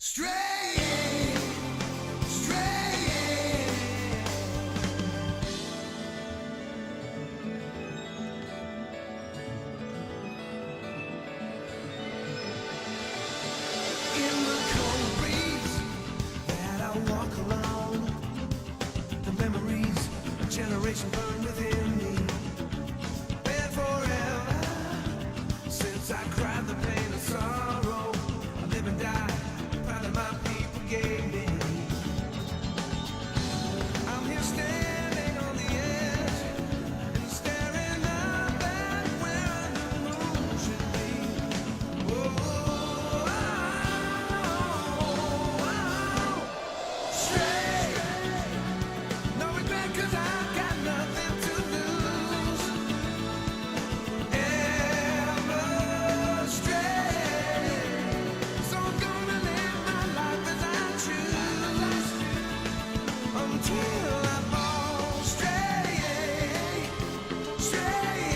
Straying, straying. In the cold breeze that I walk along, the memories of generation burn within me. Been forever since I cried the pain and sorrow. I live and die proud of my people gave me. I'm here standing on the edge and staring up at where the moon should be. Whoa, stray. No regret 'cause I've got nothing to lose. Ever stray. So I'm gonna live my life as I choose until I fall stray, stray.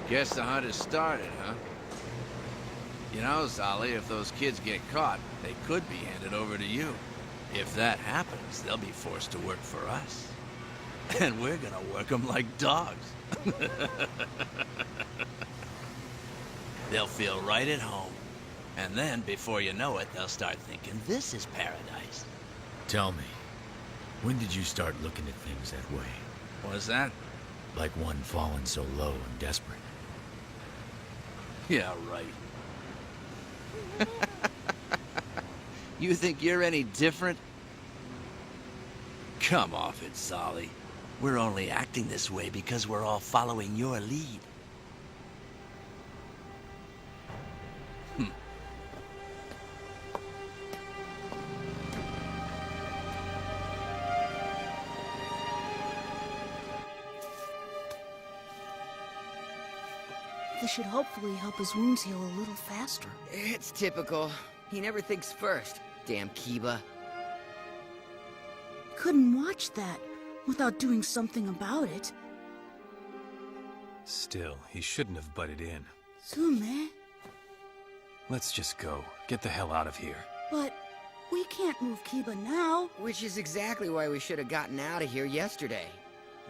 Guess the hunt has started, huh? You know, Zolly, if those kids get caught, they could be handed over to you. If that happens, they'll be forced to work for us. And we're gonna work them like dogs. They'll feel right at home. And then, before you know it, they'll start thinking this is paradise. Tell me, when did you start looking at things that way? What's that? Like one fallen so low and desperate. Yeah, right. You think you're any different? Come off it, Zolly. We're only acting this way because we're all following your lead. This should hopefully help his wounds heal a little faster. It's typical. He never thinks first. Damn Kiba. Couldn't watch that without doing something about it. Still, he shouldn't have butted in. Sume, Let's just go. Get the hell out of here. but we can't move Kiba now. Which is exactly why we should have gotten out of here yesterday.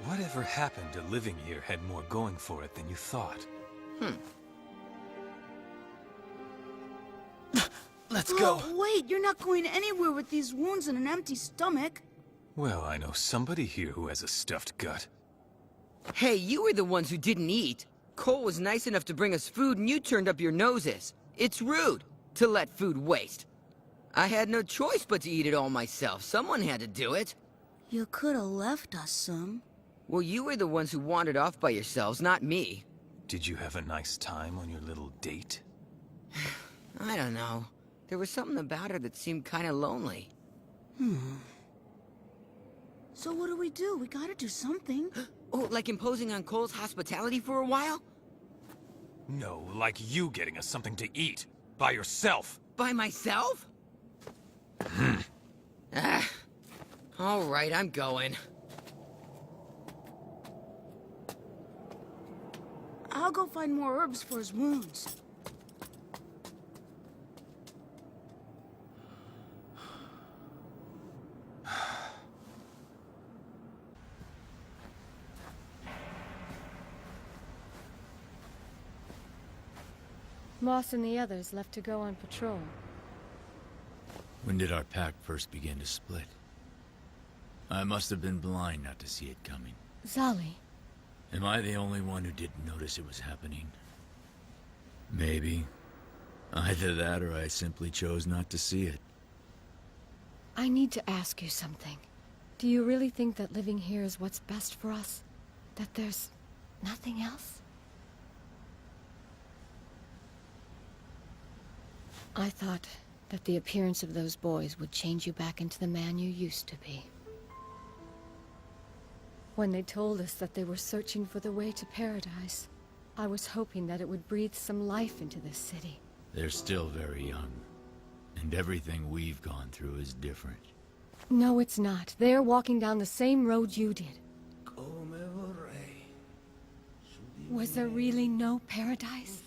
Whatever happened to living here had more going for it than you thought. Let's go. Oh, wait, you're not going anywhere with these wounds and an empty stomach. Well, I know somebody here who has a stuffed gut. Hey, you were the ones who didn't eat. Cole was nice enough to bring us food and you turned up your noses. It's rude to let food waste. I had no choice but to eat it all myself. Someone had to do it. You could have left us some. Well, you were the ones who wandered off by yourselves, not me. Did you have a nice time on your little date? I don't know. There was something about her that seemed kind of lonely. So what do? We gotta do something. Oh, like imposing on Cole's hospitality for a while? No, like you getting us something to eat. By yourself. By myself? Ah. All right, I'm going. I'll go find more herbs for his wounds. Moss and the others left to go on patrol. When did our pack first begin to split? I must have been blind not to see it coming. Zolly, Am I the only one who didn't notice it was happening? Maybe. Either that or I simply chose not to see it. I need to ask you something. Do you really think that living here is what's best for us? That there's nothing else? I thought that the appearance of those boys would change you back into the man you used to be. When they told us that they were searching for the way to paradise, I was hoping that it would breathe some life into this city. They're still very young, and everything we've gone through is different. No, it's not. They're walking down the same road you did. Was there really no paradise?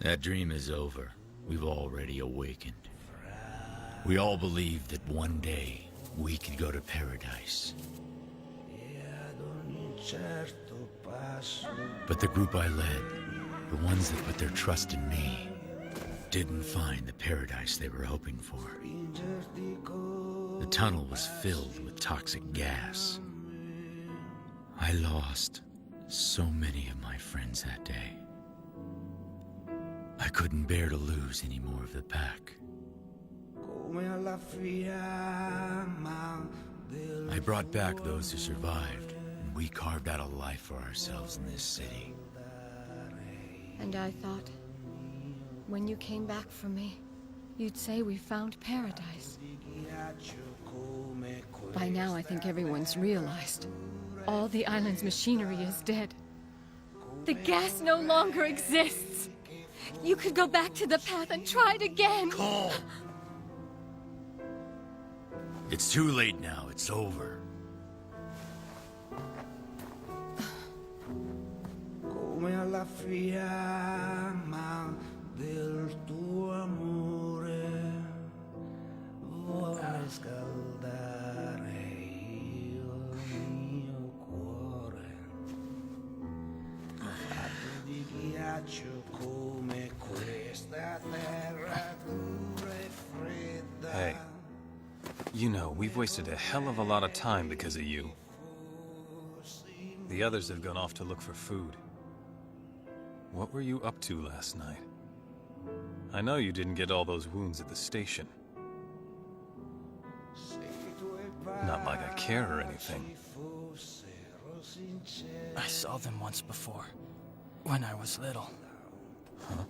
That dream is over. We've already awakened. We all believed that one day we could go to paradise. But the group I led, the ones that put their trust in me, didn't find the paradise they were hoping for. The tunnel was filled with toxic gas. I lost so many of my friends that day. I couldn't bear to lose any more of the pack. I brought back those who survived, and we carved out a life for ourselves in this city. And I thought, when you came back for me, you'd say we found paradise. By now, I think everyone's realized. All the island's machinery is dead. The gas no longer exists. You could go back to the path and try it again. Calm! It's too late now. It's over. Come alla fiamma del tuo amore vorrei scaldare il mio cuore fatto di ghiaccio come questa terra dura e fredda. Hey, you know, we've wasted a hell of a lot of time because of you. The others have gone off to look for food. What were you up to last night? I know you didn't get all those wounds at the station. Not like I care or anything. I saw them once before, when I was little. Huh?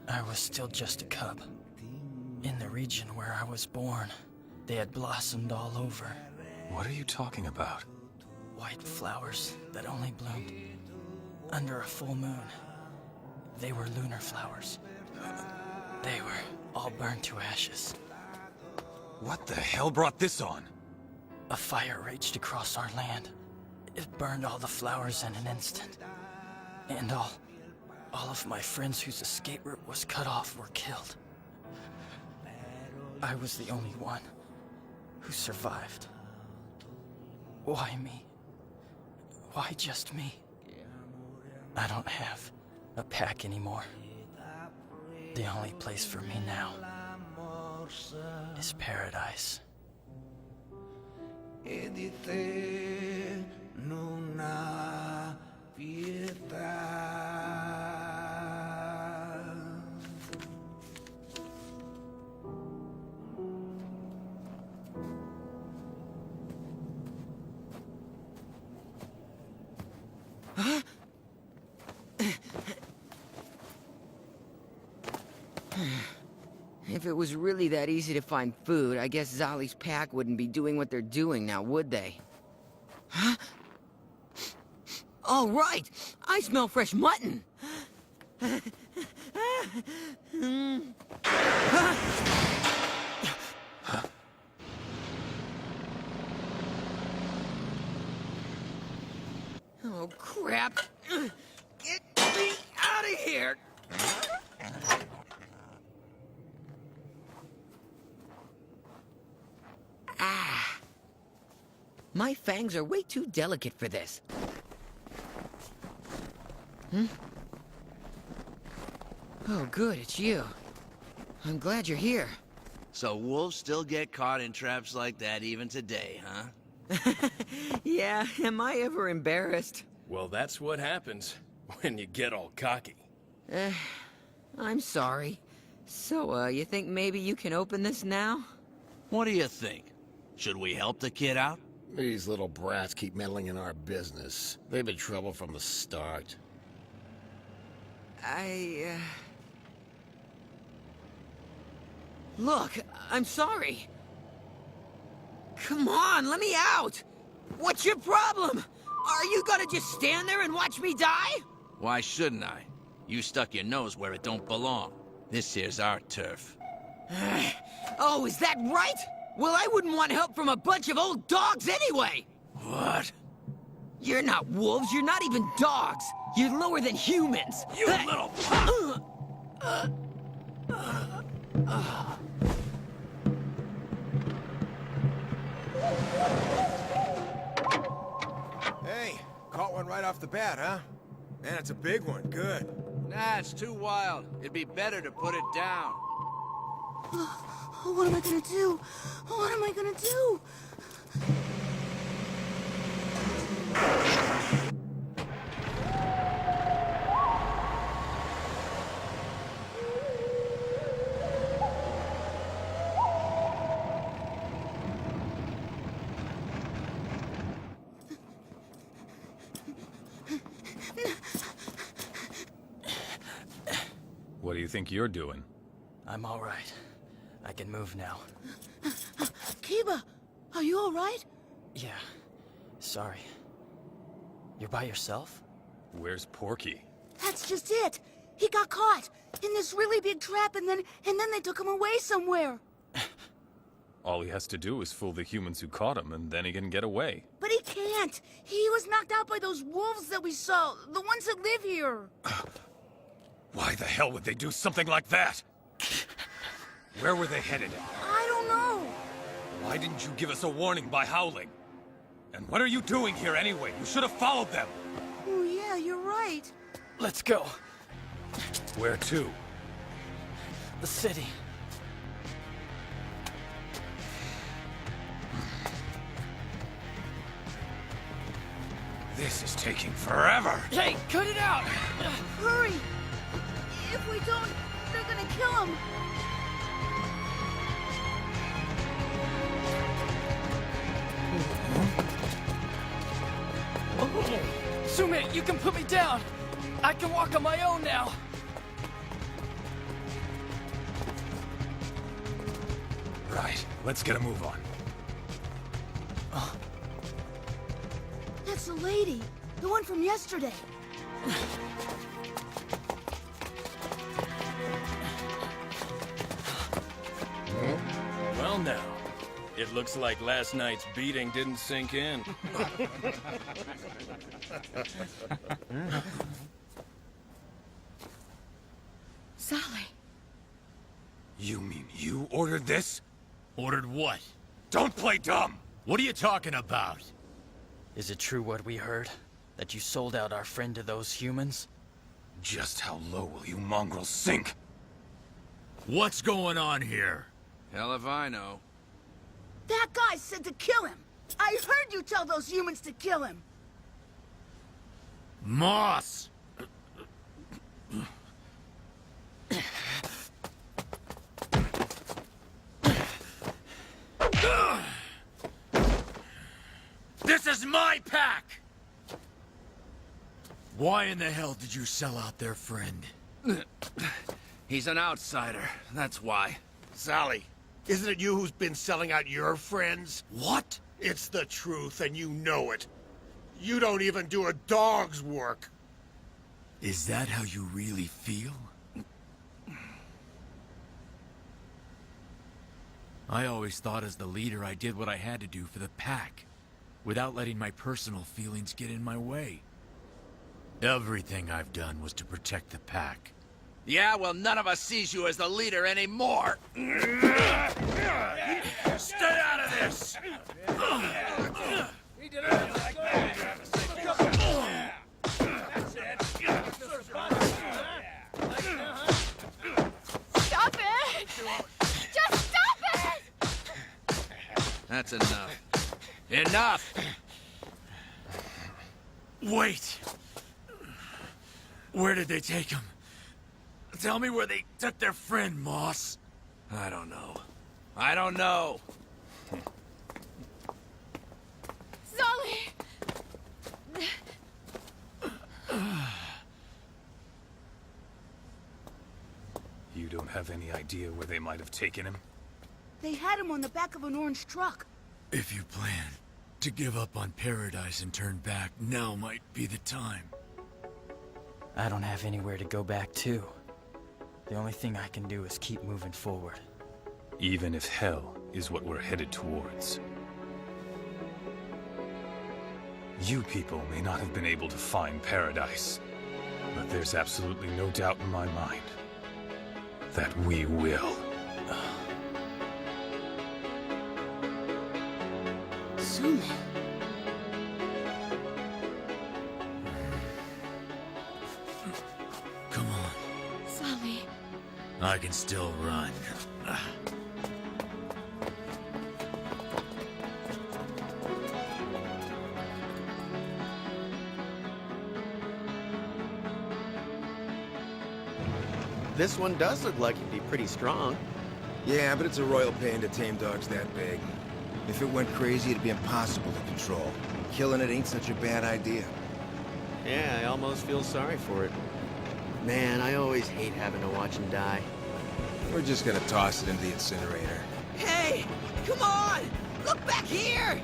I was still just a cub. In the region where I was born, they had blossomed all over. What are you talking about? White flowers that only bloomed under a full moon. They were lunar flowers. They were all burned to ashes. What the hell brought this on? A fire raged across our land. It burned all the flowers in an instant. And all of my friends whose escape route was cut off were killed. I was the only one who survived. Why me? Why just me? I don't have a pack anymore. The only place for me now is paradise. E di te non ha pietà. If it was really that easy to find food, I guess Zali's pack wouldn't be doing what they're doing now, would they? Huh? Oh, right! I smell fresh mutton! Oh, crap! Get me out of here! Ah! My fangs are way too delicate for this. Oh, good, it's you. I'm glad you're here. So wolves still get caught in traps like that even today, huh? Yeah, am I ever embarrassed? Well, that's what happens when you get all cocky. I'm sorry. So, you think maybe you can open this now? What do you think? Should we help the kid out? These little brats keep meddling in our business. They've been trouble from the start. Look, I'm sorry. Come on, let me out! What's your problem? Are you gonna just stand there and watch me die? Why shouldn't I? You stuck your nose where it don't belong. This here's our turf. Oh, is that right? Well, I wouldn't want help from a bunch of old dogs anyway! What? You're not wolves, you're not even dogs. You're lower than humans. You little punk! Hey, caught one right off the bat, huh? Man, it's a big one. Good. Nah, it's too wild. It'd be better to put it down. What am I gonna do? What am I gonna do? What do you think you're doing? I'm all right. I can move now. Kiba, are you all right? Yeah. Sorry. You're by yourself? Where's Porky? That's just it. He got caught in this really big trap, and then they took him away somewhere. All he has to do is fool the humans who caught him, and then he can get away. But he can't. He was knocked out by those wolves that we saw, the ones that live here. Why the hell would they do something like that? Where were they headed? I don't know. Why didn't you give us a warning by howling? And what are you doing here anyway? You should have followed them. Oh yeah, you're right. Let's go. Where to? The city. This is taking forever. Hey, cut it out! Hurry! If we don't, they're gonna kill him. Sume, you can put me down. I can walk on my own now. Right, let's get a move on. That's the lady, the one from yesterday. Well now, it looks like last night's beating didn't sink in. Sally. You mean you ordered this? Ordered what? Don't play dumb! What are you talking about? Is it true what we heard? That you sold out our friend to those humans? Just how low will you mongrels sink? What's going on here? Hell if I know. That guy said to kill him. I heard you tell those humans to kill him. Moss! This is my pack! Why in the hell did you sell out their friend? He's an outsider, that's why. Sally, isn't it you who's been selling out your friends? What? It's the truth, and you know it. You don't even do a dog's work. Is that how you really feel? I always thought as the leader I did what I had to do for the pack, without letting my personal feelings get in my way. Everything I've done was to protect the pack. Yeah, well, none of us sees you as the leader anymore. Stay out of this! Stop it! Just stop it! That's enough. Enough! Wait! Where did they take him? Tell me where they took their friend, Moss. I don't know. I don't know. have any idea where they might have taken him? They had him on the back of an orange truck. If you plan to give up on Paradise and turn back, now might be the time. I don't have anywhere to go back to. The only thing I can do is keep moving forward. Even if hell is what we're headed towards. You people may not have been able to find Paradise, but there's absolutely no doubt in my mind that we will. Suman. Come on. Sully. I can still run. This one does look like it'd be pretty strong. Yeah, but it's a royal pain to tame dogs that big. If it went crazy, it'd be impossible to control. Killing it ain't such a bad idea. Yeah, I almost feel sorry for it. Man, I always hate having to watch him die. We're just gonna toss it into the incinerator. Hey! Come on! Look back here!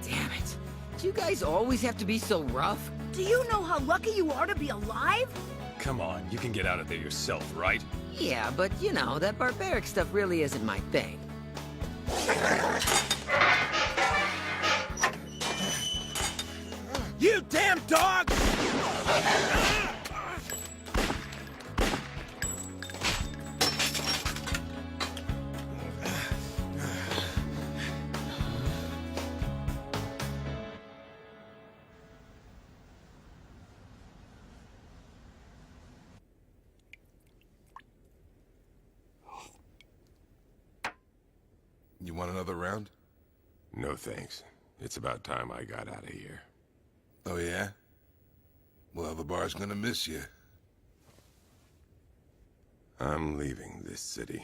Damn it. Do you guys always have to be so rough? Do you know how lucky you are to be alive? Come on, you can get out of there yourself, right? Yeah, but you know, that barbaric stuff really isn't my thing. You damn dog! You want another round? No thanks. It's about time I got out of here. Oh, yeah? Well, the bar's gonna miss you. I'm leaving this city.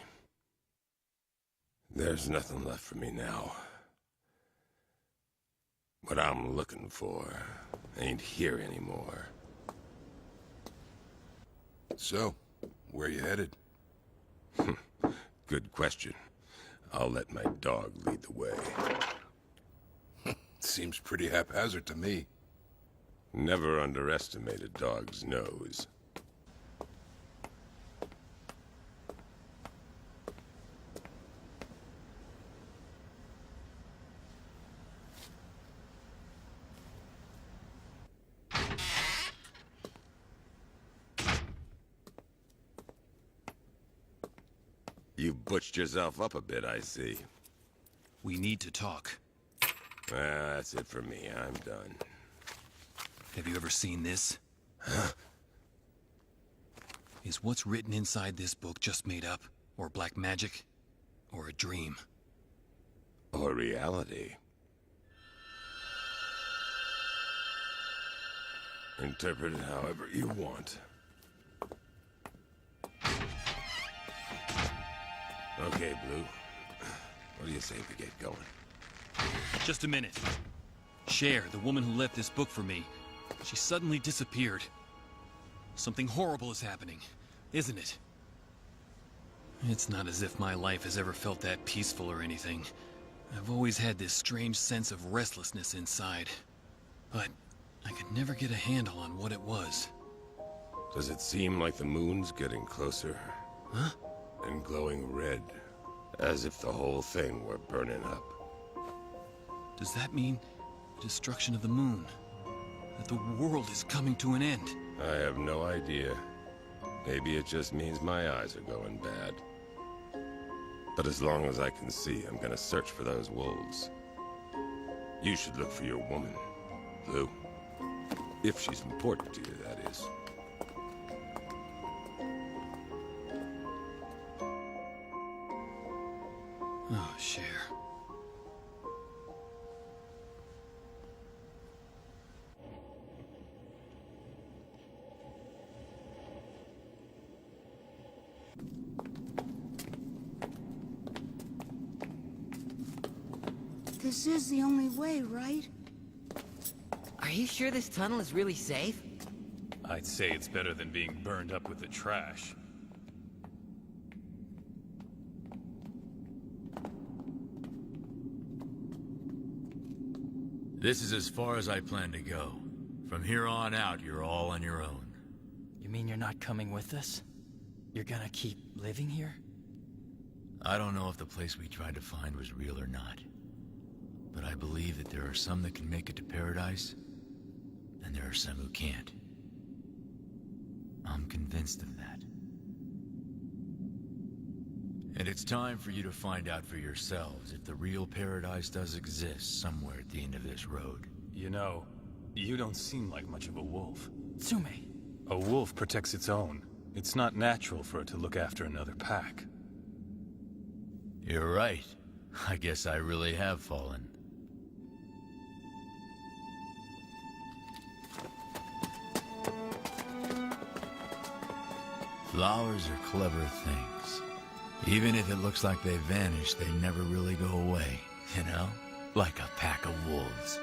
There's nothing left for me now. What I'm looking for ain't here anymore. So, where you headed? Good question. I'll let my dog lead the way. Seems pretty haphazard to me. Never underestimate a dog's nose. You butched yourself up a bit, I see. We need to talk. That's it for me. I'm done. Have you ever seen this? Huh? Is what's written inside this book just made up? Or black magic? Or a dream? Or reality? Interpret it however you want. Okay, Blue. What do you say we get going? Just a minute. Cher, the woman who left this book for me, she suddenly disappeared. Something horrible is happening, isn't it? It's not as if my life has ever felt that peaceful or anything. I've always had this strange sense of restlessness inside. But I could never get a handle on what it was. Does it seem like the moon's getting closer? Huh? And glowing red, as if the whole thing were burning up. Does that mean the destruction of the moon? That the world is coming to an end? I have no idea. Maybe it just means my eyes are going bad. But as long as I can see, I'm gonna search for those wolves. You should look for your woman, Blue. If she's important to you, that is. Oh, Cher. This is the only way, right? Are you sure this tunnel is really safe? I'd say it's better than being burned up with the trash. This is as far as I plan to go. From here on out, you're all on your own. You mean you're not coming with us? You're gonna keep living here? I don't know if the place we tried to find was real or not. But I believe that there are some that can make it to paradise, and there are some who can't. I'm convinced of that. And it's time for you to find out for yourselves if the real paradise does exist somewhere at the end of this road. You know, you don't seem like much of a wolf. Tsume. A wolf protects its own. It's not natural for it to look after another pack. You're right. I guess I really have fallen. Flowers are clever things. Even if it looks like they vanish, they never really go away, you know? Like a pack of wolves.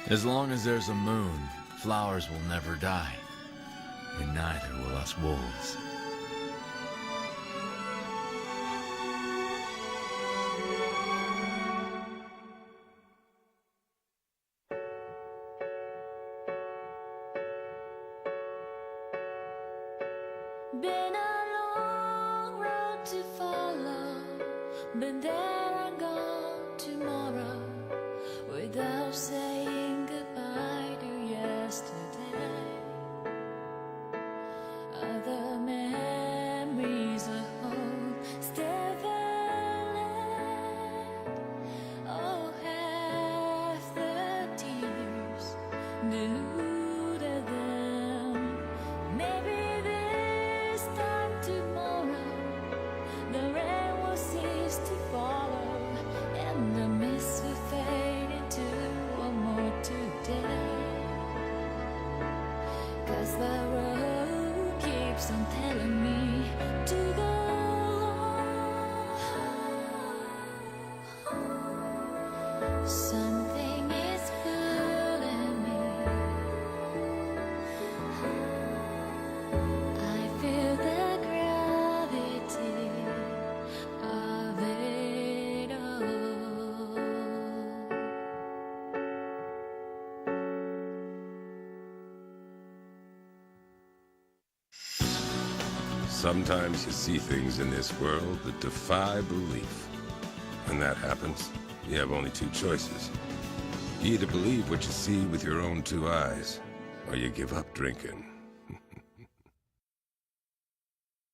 As long as there's a moon, flowers will never die. And neither will us wolves. Been a long road to follow, been there and gone tomorrow, without saying goodbye to yesterday. Other memories of home still valid. Oh, half the tears deluded them. Maybe this time tomorrow the rain will cease to follow, and the mist will fade into one more today. 'Cause the road keeps on telling me to go on. Something is pulling me. I feel the gravity of it all. Sometimes you see things in this world that defy belief. When that happens, you have only two choices. You either believe what you see with your own two eyes, or you give up drinking.